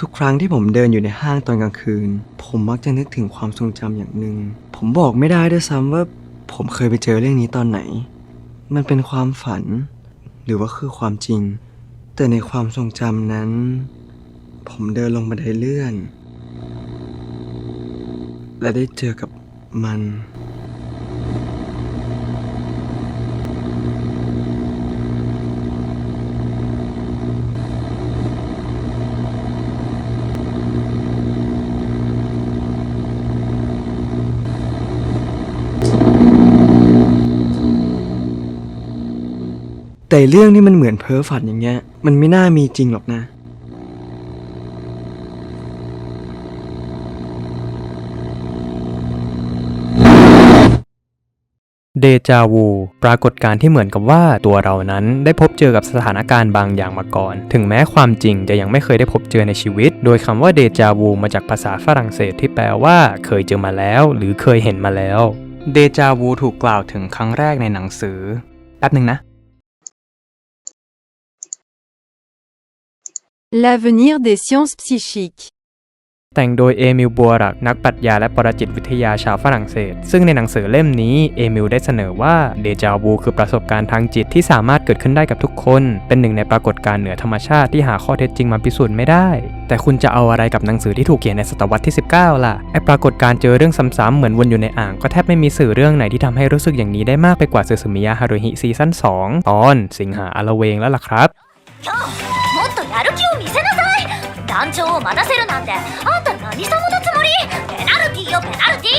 ทุกครั้งที่ผมเดินอยู่ในห้างตอนกลางคืนผมมักจะนึกถึงความทรงจำอย่างหนึ่งผมบอกไม่ได้ด้วยซ้ำว่าผมเคยไปเจอเรื่องนี้ตอนไหนมันเป็นความฝันหรือว่าคือความจริงแต่ในความทรงจำนั้นผมเดินลงบันไดเลื่อนและได้เจอกับมันแต่เรื่องนี้มันเหมือนเพ้อฝันอย่างเงี้ยมันไม่น่ามีจริงหรอกนะเดจาวูปรากฏการณ์ที่เหมือนกับว่าตัวเรานั้นได้พบเจอกับสถานการณ์บางอย่างมาก่อนถึงแม้ความจริงจะยังไม่เคยได้พบเจอในชีวิตโดยคำว่าเดจาวูมาจากภาษาฝรั่งเศสที่แปลว่าเคยเจอมาแล้วหรือเคยเห็นมาแล้วเดจาวูถูกกล่าวถึงครั้งแรกในหนังสือแป๊บนึงนะ L'avenir des sciences psychiques แต่งโดยเอมิล บัวรักนักปรัชญาและปรจิตวิทยาชาวฝรั่งเศสซึ่งในหนังสือเล่มนี้เอมิลได้เสนอว่าเดจาวูคือประสบการณ์ทางจิตที่สามารถเกิดขึ้นได้กับทุกคนเป็นหนึ่งในปรากฏการณ์เหนือธรรมชาติที่หาข้อเท็จจริงมาพิสูจน์ไม่ได้แต่คุณจะเอาอะไรกับหนังสือที่ถูกเขียนในศตวรรษที่19ล่ะไอปรากฏการณ์เจอเรื่องซ้ำๆเหมือนวนอยู่ในอ่างก็แทบไม่มีสื่อเรื่องไหนที่ทำให้รู้สึกอย่างนี้ได้มากไปกว่าซึซึมิยะฮารุฮิซีซั่น2ตอนสิงหาอลเวงแล้วล่ะครับもっとやる気を見せなさい団長を待たせるなんてあんた何様のつもりペナルティよペナルティ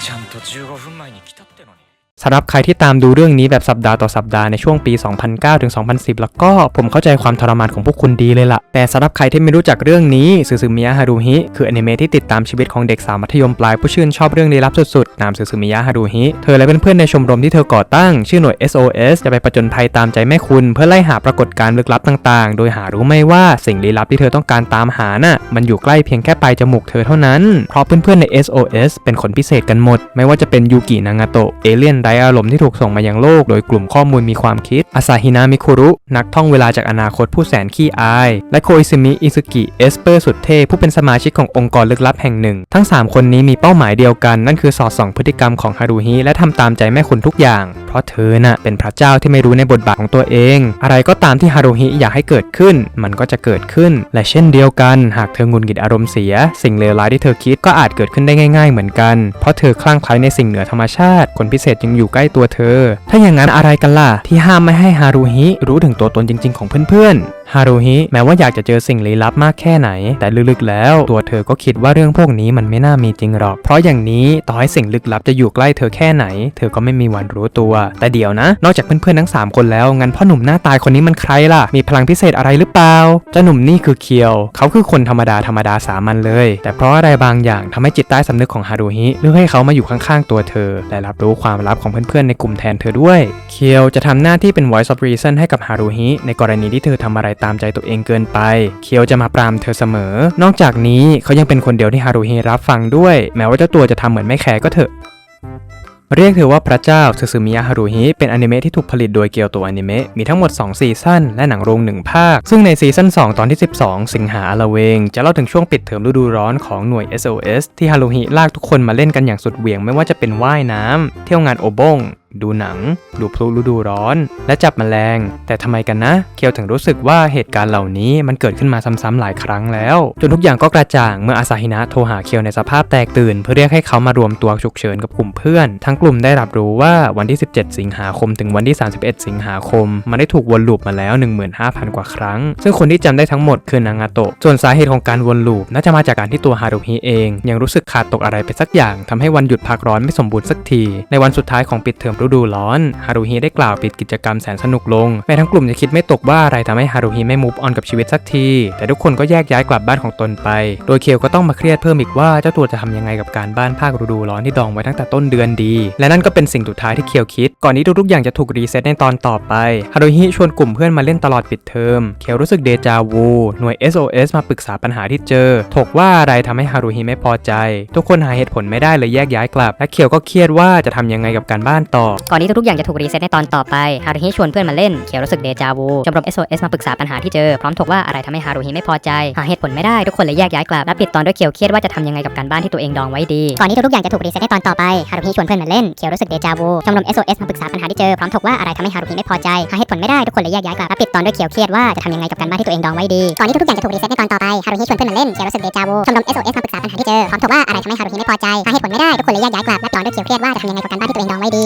ちゃんと15分前に来たってのにสำหรับใครที่ตามดูเรื่องนี้แบบสัปดาห์ต่อสัปดาห์ในช่วงปี 2009 ถึง 2010 แล้วก็ผมเข้าใจความทรมานของพวกคุณดีเลยล่ะแต่สำหรับใครที่ไม่รู้จักเรื่องนี้ซึซึมิยะฮารุฮิคืออนิเมะที่ติดตามชีวิตของเด็กสาวมัธยมปลายผู้ชื่นชอบเรื่องลี้ลับสุดๆนามซึซึมิยะฮารุฮิเธอและเพื่อนๆในชมรมที่เธอก่อตั้งชื่อหน่วย SOS จะไปผจญภัยตามใจแม่คุณเพื่อไล่หาปรากฏการณ์ลึกลับต่างๆโดยหารู้ไม่ว่าสิ่งลี้ลับที่เธอต้องการตามหาน่ะมันอยู่ใกล้เพียงแค่ปลายจมูกเธอเท่านั้นเพราะเพื่อนๆใน SOS เป็นคนพิเศษกันหมดไม่ว่าจะเป็นยูกินางาโตะเอเลี่ยนไร้อารมณ์ที่ถูกส่งมายังโลกโดยกลุ่มข้อมูลมีความคิดอาซาฮินะมิคุรุนักท่องเวลาจากอนาคตผู้แสนขี้อายและโคอิซึมิอิซึกิเอสเปอร์สุดเท่ผู้เป็นสมาชิกขององค์กรลึกลับแห่งหนึ่งทั้ง3คนนี้มีเป้าหมายเดียวกันนั่นคือสอดส่องพฤติกรรมของฮารุฮิและทำตามใจแม่คุณทุกอย่างเพราะเธอน่ะเป็นพระเจ้าที่ไม่รู้ในบทบาทของตัวเองอะไรก็ตามที่ฮารุฮิอยากให้เกิดขึ้นมันก็จะเกิดขึ้นและเช่นเดียวกันหากเธอหงุดหงิดอารมณ์เสียสิ่งเลวร้ายที่เธอคิดก็อาจเกิดขึ้นได้ง่ายๆเหมือนกันเพราะเธอคลั่งไคล้ในสิ่งเหนือธรรมชาติคนพิเศษยังอยู่ใกล้ตัวเธอถ้าอย่างนั้นอะไรกันล่ะที่ห้ามไม่ให้ฮารุฮิรู้ถึงตัวตนจริงๆของเพื่อนๆฮารุฮิแม้ว่าอยากจะเจอสิ่งลี้ลับมากแค่ไหนแต่ลึกๆแล้วตัวเธอก็คิดว่าเรื่องพวกนี้มันไม่น่ามีจริงหรอกเพราะอย่างนี้ต่อให้สิ่งลึกลับจะอยู่ใกล้เธอแค่ไหนเธอก็ไม่มีวันรู้ตัวแต่เดี๋ยวนะนอกจากเพื่อนๆทั้ง3คนแล้วงั้นพ่อหนุ่มหน้าตายคนนี้มันใครล่ะมีพลังพิเศษอะไรหรือเปล่าเจ้าหนุ่มนี่คือเคียวเขาคือคนธรรมดาสามัญเลยแต่เพราะอะไรบางอย่างทำให้จิตใต้สำนึกของฮารุฮิเลือกให้เขามาอยู่ข้างๆตัวเธอและรับรู้ความลับของเพื่อนๆในกลุ่มแทนเธอด้วยเคียวจะทำหน้าที่เป็น voice of reason ให้กับฮารุฮิในกรณีที่เธอทำอะไรตามใจตัวเองเกินไปเคียวจะมาปรามเธอเสมอนอกจากนี้เขายังเป็นคนเดียวที่ฮารุฮิรับฟังด้วยแม้ว่าเจ้าตัวจะทำเหมือนไม่แคร์ก็เถอะเรียกเธอว่าพระเจ้าซึซึมิยะฮารุฮิเป็นอนิเมะที่ถูกผลิตโดยเกียวโตอนิเมะมีทั้งหมด2ซีซั่นและหนังโรง1ภาคซึ่งในซีซั่น2ตอนที่12สิงหาอลเวงจะเล่าถึงช่วงปิดเทอมฤดูร้อนของหน่วย SOS ที่ฮารุฮิลากทุกคนมาเล่นกันอย่างสุดเหวี่ยงไม่ว่าจะเป็นว่ายน้ำเที่ยวงานโอบงดูหนังดูพลุฤดูร้อนและจับแมลงแต่ทำไมกันนะเคียวถึงรู้สึกว่าเหตุการณ์เหล่านี้มันเกิดขึ้นมาซ้ำๆหลายครั้งแล้วจนทุกอย่างก็กระจ่างเมื่ออาซาฮินะโทรหาเคียวในสภาพแตกตื่นเพื่อเรียกให้เขามารวมตัวฉุกเฉินกับกลุ่มเพื่อนทั้งกลุ่มได้รับรู้ว่าวันที่17สิงหาคมถึงวันที่31สิงหาคมมันได้ถูกวนลูปมาแล้ว 15,000 กว่าครั้งซึ่งคนที่จำได้ทั้งหมดคือนางาโตะส่วนสาเหตุของการวนลูปน่าจะมาจากการที่ตัวฮารุฮิเองยังรู้สึกขาดตกอะไรไปสักอย่างทำให้วันหยุดพักร้อนไม่สมบูรณ์สักทีในวันสุดท้ายของปิดเทอมฤดูร้อนฮารุฮิได้กล่าวปิดกิจกรรมแสนสนุกลงแม้ทั้งกลุ่มจะคิดไม่ตกว่าอะไรทำให้ฮารุฮิไม่มูฟออนกับชีวิตสักทีแต่ทุกคนก็แยกย้ายกลับบ้านของตนไปโดยเคียวก็ต้องมาเครียดเพิ่มอีกว่าเจ้าตัวจะทำยังไงกับการบ้านภาคฤดูร้อนที่ดองไว้ตั้งแต่ต้นเดือนดีและนั่นก็เป็นสิ่งสุดท้ายที่เคียวคิดก่อนที่ทุกๆอย่างจะถูกรีเซ็ตในตอนต่อไปฮารุฮิชวนกลุ่มเพื่อนมาเล่นตลอดปิดเทอมเคียวรู้สึกเดจาวูหน่วย SOS มาปรึกษาปัญหาที่เจอถกว่าอะไรทำให้ฮารุฮิไม่พอใจทุกคนหาเหตุผลไม่ได้เลยแยกย้ายกลับและเคียวก็เครียดว่าจะทำยังไงกับการบ้านต่อ ก่อนที่ทุกๆอย่างจะถูกรีเซ็ตในตอนต่อไปฮารุฮิชวนเพื่อนมาเล่นเขียวรู้สึกเดจาวูชมรม SOS มาปรึกษาปัญหาที่เจอพร้อมถกว่าอะไรทำให้ฮารุฮิไม่พอใจหาเหตุผลไม่ได้ทุกคนเลยแยกย้ายกลับและปิดตอนด้วยเขียวเครียดว่าจะทำยังไงกับการบ้านที่ตัวเองดองไว้ดีก่อนที่ทุกๆอย่างจะถูกรีเซ็ตในตอนต่อไปฮารุฮิชวนเพื่อนมาเล่นเขียวรู้สึกเดจาวูชมรม SOS มาปรึกษาปัญหาที่เจอพร้อมถกว่าอะไรทำให้ฮารุฮิไม่พอใจหาเหตุผลไม่ได้ทุกคนเลยแยกย้ายกลับและปิดตอนด้วยเขียวเครียดว่าจะทำยังไงกับการบ้านที่ตัวเองดองไว้ดีก่อนที่ทุกๆอย่างจะถูกรีเซ็ตในตอนต่อไปฮารุฮิชวนเพื่อนมาเล่นเขียวรู้สึกเดจาวูชมรม SOS มาปรึกษาปัญหาที่เจอพร้อมถกว่าอะไรทำให้ฮารุฮิไม่พอใจหาเหตุผลไม่ได้ทุกคนเลยแยกย้ายกลับและปิดตอนด้วยเขียวเครียดว่าจะทำยังไงกับการบ้านที่ตัวเองดองไว้ดีก่อนที่ทุกอย่างจะถูกรีเซ็ตในตอนต่อไปฮารุฮิชวนเพื่อนมาเล่นเขียวรู้สึกเดจาวูชมรม SOS มาปรึกษาปัญหาที่เจอพร้อมถกว่าอะไรทำให้ฮารุฮิไม่พอใจหาเหตุผลไม่ได้ทุกคนเลยแยกย้ายกลับและปิดตอนด้วยเขียวเครียดว่าจะทำยังไงกับการบ้านที่ตัวเองดองไว้ดี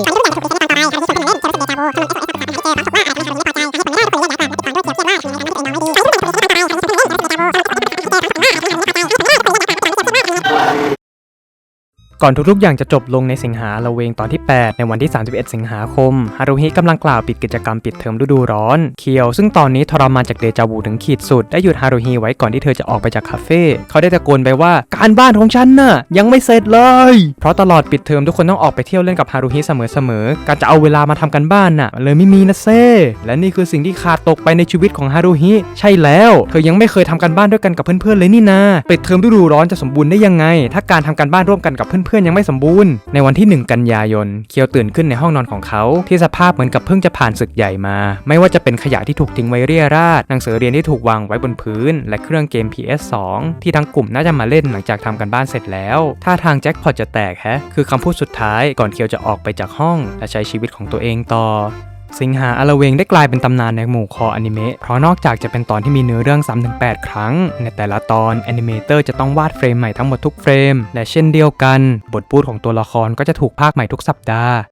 ก่อนทุกๆอย่างจะจบลงในสิงหาละเวงตอนที่ 8 ในวันที่ 31 สิงหาคมฮารุฮิกำลังกล่าวปิดกิจกรรมปิดเทอมฤดูร้อนเคียวซึ่งตอนนี้ทรมานจากเดจาวูถึงขีดสุดได้หยุดฮารุฮิไว้ก่อนที่เธอจะออกไปจากคาเฟ่เขาได้ตะโกนไปว่าการบ้านของฉันน่ะยังไม่เสร็จเลยเพราะตลอดปิดเทอมทุกคนต้องออกไปเที่ยวเล่นกับฮารุฮิเสมอๆการจะเอาเวลามาทำกันบ้านน่ะมันเลยไม่มีนะเซ่และนี่คือสิ่งที่ขาดตกไปในชีวิตของฮารุฮิใช่แล้วเธอยังไม่เคยทำกันบ้านด้วยกันกับเพื่อนๆเลยนี่นาปิดเทอมฤดูร้อนจะสมบูรณ์ได้ยังไงถ้าการทำกันบ้านร่วมกันกับเพื่อนๆยังไม่สมบูรณ์ในวันที่ 1 กันยายนเคียวตื่นขึ้นในห้องนอนของเขาที่สภาพเหมือนกับเพิ่งจะผ่านศึกใหญ่มาไม่ว่าจะเป็นขยะที่ถูกทิ้งไว้เรี่ยราดหนังสือเรียนที่ถูกวางไว้บนพื้นและเครื่องเกม PS2 ที่ทั้งกลุ่มน่าจะมาเล่นหลังจากทำกันบ้านเสร็จแล้วท่าทางแจ็คพอตจะแตกคือคำพูดสุดท้ายก่อนเคียวจะออกไปจากห้องและใช้ชีวิตของตัวเองต่อสิงหาอลเวงได้กลายเป็นตำนานในหมู่คออนิเมะเพราะนอกจากจะเป็นตอนที่มีเนื้อเรื่อง 3-8 ครั้งในแต่ละตอนแอนิเมเตอร์จะต้องวาดเฟรมใหม่ทั้งหมดทุกเฟรมและเช่นเดียวกันบทพูดของตัวละครก็จะถูกพากย์ใหม่ทุกสัปดาห์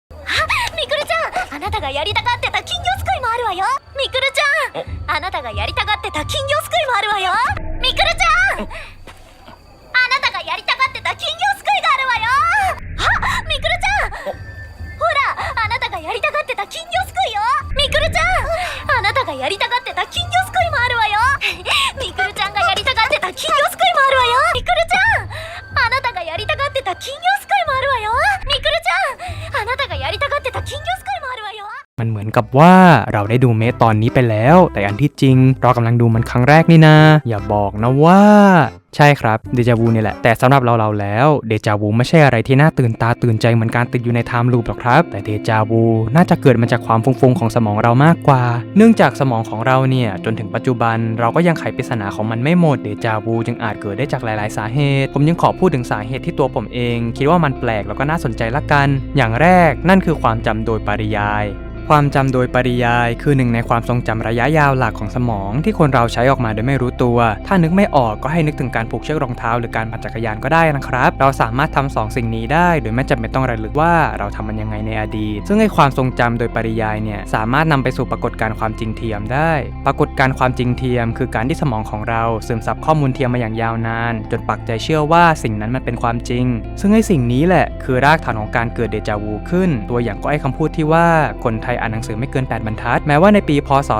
みくるちゃんあなたがやりたがってた金魚すくいもあるわよみくるちゃんあなたがやりたがってた金魚すくいもあるわよみくるちゃんあなたがやりたがってた金魚すくいがあるわよあみくるちゃんほらあなたがやりたがってた金魚すくいよみくるちゃんあなたがやりたがってた金魚すくいもあるわよみくるちゃんがやりたがってた金魚すくいもあるわよみくるちゃんあなたがやりたがってた金魚すくいもあるわよみくるちゃんあなたがやりたがってた金魚すくいもあるわよมันเหมือนกับว่าเราได้ดูเมะตอนนี้ไปแล้วแต่อันที่จริงเรากำลังดูมันครั้งแรกนี่นะอย่าบอกนะว่าใช่ครับเดจาวูนี่แหละแต่สำหรับเราแล้วเดจาวูไม่ใช่อะไรที่น่าตื่นตาตื่นใจเหมือนการติดอยู่ในไทม์ลูปหรอกครับแต่เดจาวูน่าจะเกิดมาจากความฟุ้งๆของสมองเรามากกว่าเนื่องจากสมองของเราเนี่ยจนถึงปัจจุบันเราก็ยังไขปริศนาของมันไม่หมดเดจาวูจึงอาจเกิดได้จากหลายๆสาเหตุผมยังขอพูดถึงสาเหตุที่ตัวผมเองคิดว่ามันแปลกแล้วก็น่าสนใจละกันอย่างแรกนั่นคือความจำโดยปริยายความจำโดยปริยายคือหนึ่งในความทรงจำระยะยาวหลักของสมองที่คนเราใช้ออกมาโดยไม่รู้ตัวถ้านึกไม่ออกก็ให้นึกถึงการผูกเชือกรองเท้าหรือการปั่นจักรยานก็ได้นะครับเราสามารถทำ2 สิ่งนี้ได้โดยไม่จำเป็นต้องระลึกว่าเราทำมันยังไงในอดีตซึ่งไอ้ความทรงจำโดยปริยายเนี่ยสามารถนำไปสู่ปรากฏการณ์ความจริงเทียมได้ปรากฏการณ์ความจริงเทียมคือการที่สมองของเราซึมซับข้อมูลเทียมมาอย่างยาวนานจนปักใจเชื่อว่าสิ่งนั้นมันเป็นความจริงซึ่งไอ้สิ่งนี้แหละคือรากฐานของการเกิดเดจาวูขึ้นตัวอย่างก็ไอ้คำพูดที่ว่าคนไทยอ่านหนังสือไม่เกิน8 บรรทัดแม้ว่าในปีพ.ศ.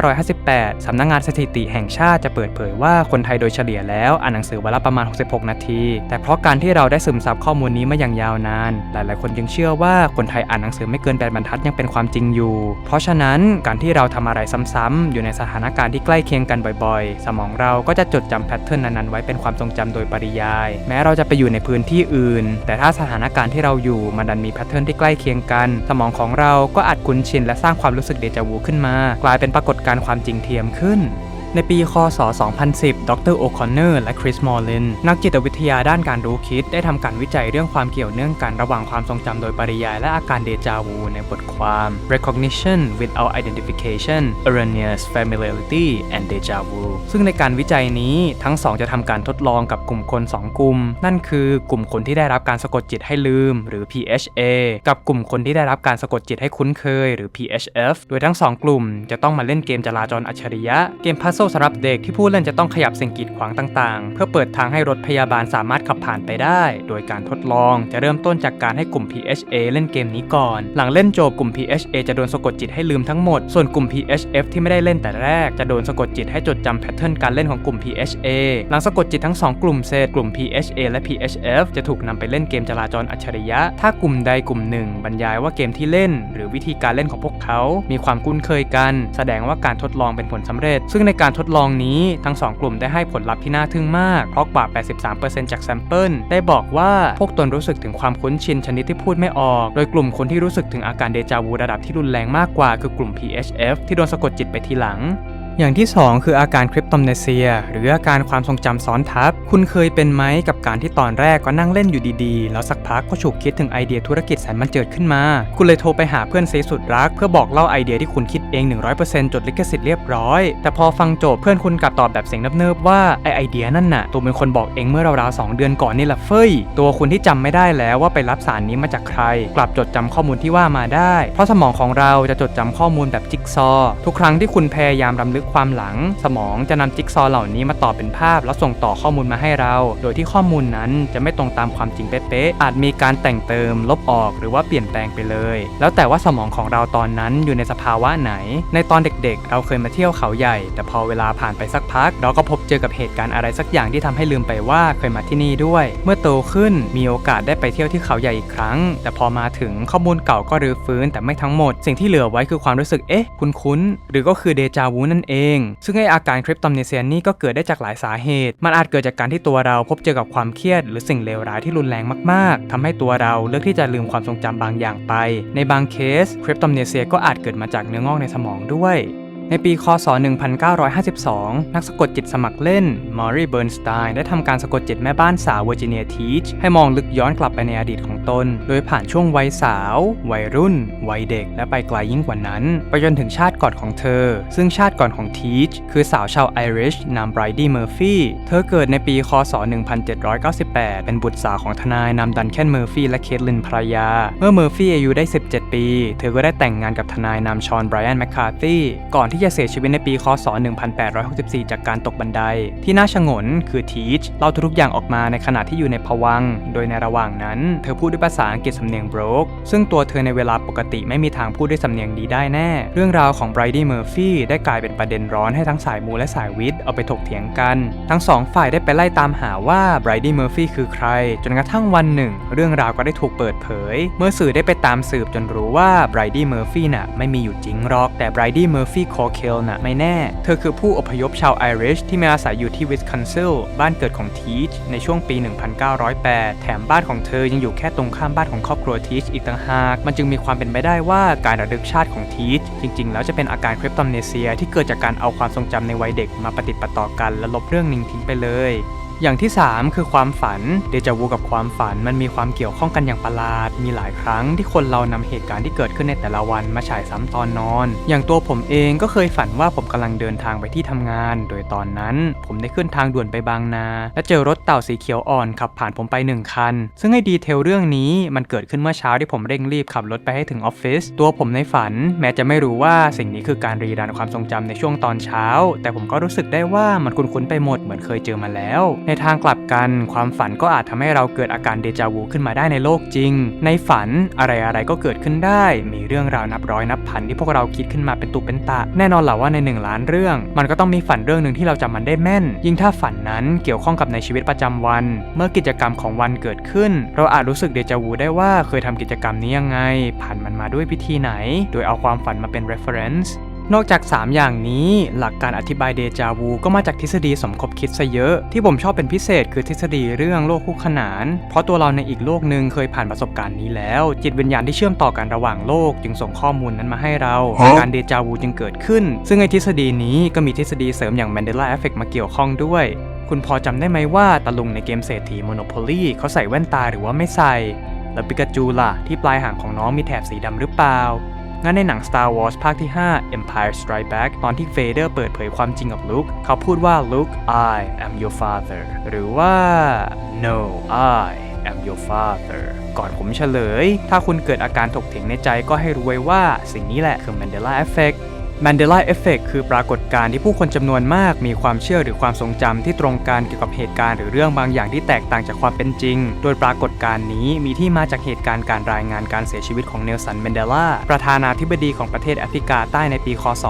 2558 สำนักงานสถิติแห่งชาติจะเปิดเผยว่าคนไทยโดยเฉลี่ยแล้วอ่านหนังสือวันละประมาณ66 นาทีแต่เพราะการที่เราได้ซึมซับข้อมูลนี้มาอย่างยาวนานหลายๆคนจึงเชื่อว่าคนไทยอ่านหนังสือไม่เกิน8 บรรทัดยังเป็นความจริงอยู่เพราะฉะนั้นการที่เราทำอะไรซ้ำๆอยู่ในสถานการณ์ที่ใกล้เคียงกันบ่อยๆสมองเราก็จะจดจำแพทเทิร์นนั้นๆไว้เป็นความทรงจำโดยปริยายแม้เราจะไปอยู่ในพื้นที่อื่นแต่ถ้าสถานการณ์ที่เราอยู่มันดันมีแพทเทิร์นที่ใกล้เคียงกันสมองของเราก็อาจคุ้นชินและสร้างความรู้สึกเดจาวูขึ้นมากลายเป็นปรากฏการณ์ความจริงเทียมขึ้นในปีค.ศ. 2010 ดร. โอคอนเนอร์และคริส มอร์เลนนักจิตวิทยาด้านการรู้คิดได้ทำการวิจัยเรื่องความเกี่ยวเนื่องกันระหว่างความทรงจำโดยปริยายและอาการเดจาวูในบทความ Recognition without Identification Erroneous Familiarity and Deja Vu ซึ่งในการวิจัยนี้ทั้งสองจะทำการทดลองกับกลุ่มคน2 กลุ่มนั่นคือกลุ่มคนที่ได้รับการสะกดจิตให้ลืมหรือ PHA กับกลุ่มคนที่ได้รับการสะกดจิตให้คุ้นเคยหรือ PHF โดยทั้ง2 กลุ่มจะต้องมาเล่นเกมจราจรอัจฉริยะเกมพัซสำหรับเด็กที่ผู้เล่นจะต้องขยับสิ่งกีดขวางต่างๆเพื่อเปิดทางให้รถพยาบาลสามารถขับผ่านไปได้โดยการทดลองจะเริ่มต้นจากการให้กลุ่ม PHA เล่นเกมนี้ก่อนหลังเล่นจบกลุ่ม PHA จะโดนสะกดจิตให้ลืมทั้งหมดส่วนกลุ่ม PHF ที่ไม่ได้เล่นแต่แรกจะโดนสะกดจิตให้จดจำแพทเทิร์นการเล่นของกลุ่ม PHA หลังสะกดจิตทั้ง2 กลุ่มเสร็จกลุ่ม PHA และ PHF จะถูกนำไปเล่นเกมจราจรอัจฉริยะถ้ากลุ่มใดกลุ่มหนึ่งบรรยายว่าเกมที่เล่นหรือวิธีการเล่นของพวกเขามีความคุ้นเคยกันแสดงว่าการทดลองเป็นผลสำเร็จซึ่งในการ การทดลองนี้ทั้ง2กลุ่มได้ให้ผลลัพธ์ที่น่าทึ่งมากเพราะกว่า 83% จากแซมเปิลได้บอกว่าพวกตนรู้สึกถึงความคุ้นชินชนิดที่พูดไม่ออกโดยกลุ่มคนที่รู้สึกถึงอาการเดจาวูระดับที่รุนแรงมากกว่าคือกลุ่ม PHF ที่โดนสะกดจิตไปทีหลังอย่างที่2คืออาการคริปโตมเนเซียหรืออาการความทรงจำซ้อนทับคุณเคยเป็นไหมกับการที่ตอนแรกก็นั่งเล่นอยู่ดีๆแล้วสักพักก็ฉุกคิดถึงไอเดียธุรกิจแสนบันเจิดขึ้นมาคุณเลยโทรไปหาเพื่อนซีสุดรักเพื่อบอกเล่าไอเดียที่คุณคิดเอง 100% จดลิขสิทธิ์เรียบร้อยแต่พอฟังจบเพื่อนคุณกลับตอบแบบเสียงเนิบๆว่าไอเดียนั่นน่ะตัวเป็นคนบอกเองเมื่อราวๆ2 เดือนก่อนนี่แหละเฟ้ยตัวคุณที่จำไม่ได้แล้วว่าไปรับสารนี้มาจากใครกลับจดจำข้อมูลที่ว่ามาได้เพราะสมองของเราจะจดจำข้อมูลแบบจิ๊กซอว์ทุกครั้งที่คุณพยายามรำลึกความหลังสมองจะนำจิ๊กซอว์เหล่านี้มาต่อเป็นภาพแล้วส่งต่อข้อมูลมาให้เราโดยที่ข้อมูลนั้นจะไม่ตรงตามความจริงเป๊ะๆอาจมีการแต่งเติมลบออกหรือว่าเปลี่ยนแปลงไปเลยแล้วแต่ว่าสมองของเราตอนนั้นอยู่ในสภาวะไหนในตอนเด็กๆเราเคยมาเที่ยวเขาใหญ่แต่พอเวลาผ่านไปสักพักเราก็พบเจอกับเหตุการณ์อะไรสักอย่างที่ทำให้ลืมไปว่าเคยมาที่นี่ด้วยเมื่อโตขึ้นมีโอกาสได้ไปเที่ยวที่เขาใหญ่อีกครั้งแต่พอมาถึงข้อมูลเก่าก็รื้อฟื้นแต่ไม่ทั้งหมดสิ่งที่เหลือไว้คือความรู้สึกคุ้นๆหรือก็คือเดจาวูนั่นเองซึ่งไออาการคริปโตมเนเซียนี่ก็เกิดได้จากหลายสาเหตุมันอาจเกิดจากการที่ตัวเราพบเจอกับความเครียดหรือสิ่งเลวร้ายที่รุนแรงมากๆทำให้ตัวเราเลือกที่จะลืมความทรงจำบางอย่างไปในบางเคสคริปโตมเนเซียก็อาจเกิดมาจากเนื้องอกในสมองด้วยในปีคศ 1952 นักสะกดจิตสมัครเล่นมอร์รีเบิร์นสไตน์ได้ทำการสะกดจิตแม่บ้านสาวเวอร์จิเนียทีชให้มองลึกย้อนกลับไปในอดีตของตนโดยผ่านช่วงวัยสาววัยรุ่นวัยเด็กและไปไกลยิ่งกว่านั้นไปจนถึงชาติก่อนของเธอซึ่งชาติก่อนของทีชคือสาวชาวไอริชนามไบรดี้เมอร์ฟี่เธอเกิดในปีคศ 1798 เป็นบุตรสาวของทนายนามดันแคนเมอร์ฟี่และเคทลินภรรยาเมื่อเมอร์ฟี่อายุได้17 ปีเธอก็ได้แต่งงานกับทนายนามชอนไบรอันแมคคาร์ธีก่อนที่จะเสียชีวิตในปีคศ 1864 จากการตกบันไดที่น่าชงนคือทีชเล่าทุกอย่างออกมาในขณะที่อยู่ในภวังค์โดยในระหว่างนั้นเธอพูดด้วยภาษาอังกฤษสำเนียงโบรกซึ่งตัวเธอในเวลาปกติไม่มีทางพูดด้วยสำเนียงดีได้แน่เรื่องราวของไบรดี้เมอร์ฟี่ได้กลายเป็นประเด็นร้อนให้ทั้งสายมูและสายวิทย์เอาไปถกเถียงกันทั้งสองฝ่ายได้ไปไล่ตามหาว่าไบรดี้เมอร์ฟี่คือใครจนกระทั่งวันหนึ่งเรื่องราวก็ได้ถูกเปิดเผยเมื่อสื่อได้ไปตามสืบจนรู้ว่าไบรดี้เมอร์ฟี่น่ะไม่มีอยู่จริงหรอกแต่ไบรดี้เมอร์ฟี่โคเคลน่ะไม่แน่เธอคือผู้อพยพชาวไอริชที่มาอาศัยอยู่ที่วิสคอนซินบ้านเกิดของทีชในช่วงปี 1908 แถมบ้านของเธอยังอยู่แค่ตรงข้ามบ้านของครอบครัวทีชอีกต่างหากมันจึงมีความเป็นไปได้ว่าการระลึกชาติของทีชจริงๆแล้วจะเป็นอาการคริปโตมเนเซียที่เกิดจากการเอาความทรงจำในวัยเด็กมาประติดประต่อกันและลบเรื่องนิ่งทิ้งไปเลยอย่างที่3คือความฝันเดจาวูกับความฝันมันมีความเกี่ยวข้องกันอย่างประหลาดมีหลายครั้งที่คนเรานำเหตุการณ์ที่เกิดขึ้นในแต่ละวันมาฉายซ้ำตอนนอนอย่างตัวผมเองก็เคยฝันว่าผมกำลังเดินทางไปที่ทำงานโดยตอนนั้นผมได้ขึ้นทางด่วนไปบางนาและเจอรถเต่าสีเขียวอ่อนขับผ่านผมไป1 คันซึ่งให้ดีเทลเรื่องนี้มันเกิดขึ้นเมื่อเช้าที่ผมเร่งรีบขับรถไปให้ถึงออฟฟิศตัวผมในฝันแม้จะไม่รู้ว่าสิ่งนี้คือการรีรันความทรงจำในช่วงตอนเช้าแต่ผมก็รู้สึกได้ว่ามันคุ้นๆไปหมดเหมือนเคยเจอมาแล้วในทางกลับกันความฝันก็อาจทำให้เราเกิดอาการเดจาวูขึ้นมาได้ในโลกจริงในฝันอะไรๆก็เกิดขึ้นได้มีเรื่องราวนับร้อยนับพันที่พวกเราคิดขึ้นมาเป็นตุเป็นตะแน่นอนแหละว่าใน1 ล้านเรื่องมันก็ต้องมีฝันเรื่องหนึ่งที่เราจำมันได้แม่นยิ่งถ้าฝันนั้นเกี่ยวข้องกับในชีวิตประจำวันเมื่อกิจกรรมของวันเกิดขึ้นเราอาจรู้สึกเดจาวูได้ว่าเคยทำกิจกรรมนี้ยังไงผ่านมันมาด้วยวิธีไหนโดยเอาความฝันมาเป็น referenceนอกจาก3อย่างนี้หลักการอธิบายเดจาวูก็มาจากทฤษฎีสมคบคิดซะเยอะที่ผมชอบเป็นพิเศษคือทฤษฎีเรื่องโลกคู่ขนานเพราะตัวเราในอีกโลกหนึ่งเคยผ่านประสบการณ์นี้แล้วจิตวิญญาณที่เชื่อมต่อกันระหว่างโลกจึงส่งข้อมูลนั้นมาให้เราการเดจาวูจึงเกิดขึ้นซึ่งในทฤษฎีนี้ก็มีทฤษฎีเสริมอย่างแมนเดลาเอฟเฟกต์มาเกี่ยวข้องด้วยคุณพอจำได้ไหมว่าตะลุงในเกมเศรษฐีโมโนโพลีเขาใส่แว่นตาหรือว่าไม่ใส่แล้วปิกาจูล่ะที่ปลายหางของน้องมีแถบสีดำหรือเปล่างั้นในหนัง Star Wars ภาคที่ 5 Empire Strikes Back ตอนที่เวเดอร์เปิดเผยความจริงกับลุคเขาพูดว่า Luke I am your father หรือว่า No I am your father ก่อนผมเฉลยถ้าคุณเกิดอาการถกเถียงในใจก็ให้รู้ไว้ว่าสิ่งนี้แหละคือ Mandela Effect Mandela Effect คือปรากฏการณ์ที่ผู้คนจำนวนมากมีความเชื่อหรือความทรงจำที่ตรงกันเกี่ยวกับเหตุการณ์หรือเรื่องบางอย่างที่แตกต่างจากความเป็นจริงโดยปรากฏการณ์นี้มีที่มาจากเหตุการณ์การรายงานการเสียชีวิตของเนลสันแมนเดลาประธานาธิบดีของประเทศแอฟริกาใต้ในปีคศ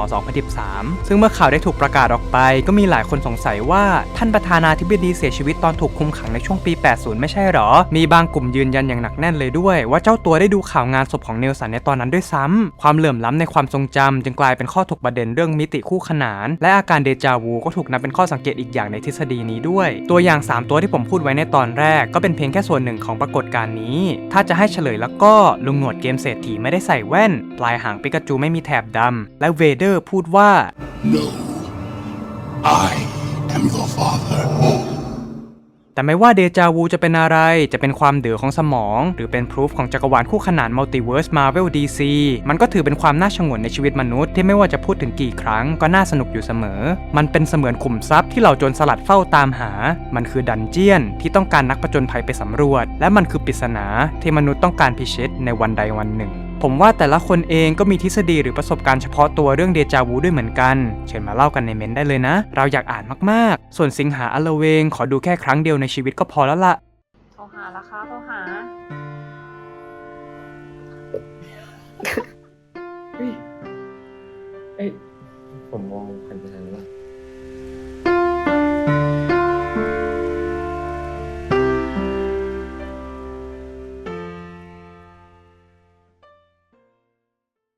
2013 ซึ่งเมื่อข่าวได้ถูกประกาศออกไปก็มีหลายคนสงสัยว่าท่านประธานาธิบดีเสียชีวิตตอนถูกคุมขังในช่วงปี 80 ไม่ใช่หรอมีบางกลุ่มยืนยันอย่างหนักแน่นเลยด้วยว่าเจ้าตัวได้ดูข่าวงานศพของเนลสันในตอนนั้นด้วยซ้ำความเหลื่อมล้ำในความทรงจำจึงกลายเป็นข้อ อถกประเด็นเรื่องมิติคู่ขนานและอาการเดจาวูก็ถูกนับเป็นข้อสังเกตอีกอย่างในทฤษฎีนี้ด้วยตัวอย่าง 3 ตัวที่ผมพูดไว้ในตอนแรกก็เป็นเพียงแค่ส่วนหนึ่งของปรากฏการณ์นี้ถ้าจะให้เฉลยแล้วก็ลุงหนวดเกมเศรษฐีไม่ได้ใส่แว่นปลายหางปิกาจูไม่มีแถบดำและเวเดอร์พูดว่า No, I am your father. แต่ไม่ว่าเดจาวูจะเป็นอะไรจะเป็นความเดือของสมองหรือเป็นพรูฟของจักรวาลคู่ขนานมัลติเวิร์สมาร์เวลดีซีมันก็ถือเป็นความน่าชงนในชีวิตมนุษย์ที่ไม่ว่าจะพูดถึงกี่ครั้งก็น่าสนุกอยู่เสมอมันเป็นเสมือนขุมทรัพย์ที่เหล่าโจรสลัดเฝ้าตามหามันคือดันเจียนที่ต้องการนักผจญภัยไปสำรวจและมันคือปริศนาที่มนุษย์ต้องการพิชิตในวันใดวันหนึ่งผมว่าแต่ละคนเองก็มีทฤษฎีหรือประสบการณ์เฉพาะตัวเรื่องเดจาวูด้วยเหมือนกันเชิญมาเล่ากันในเม้นต์ได้เลยนะเราอยากอ่านมากๆส่วนสิงหาอลเวงขอดูแค่ครั้งเดียวในชีวิตก็พอแล้วล่ะโทรหาแล้วค่ะโทรหา ผมมองผ่านไปทางนี้ว่า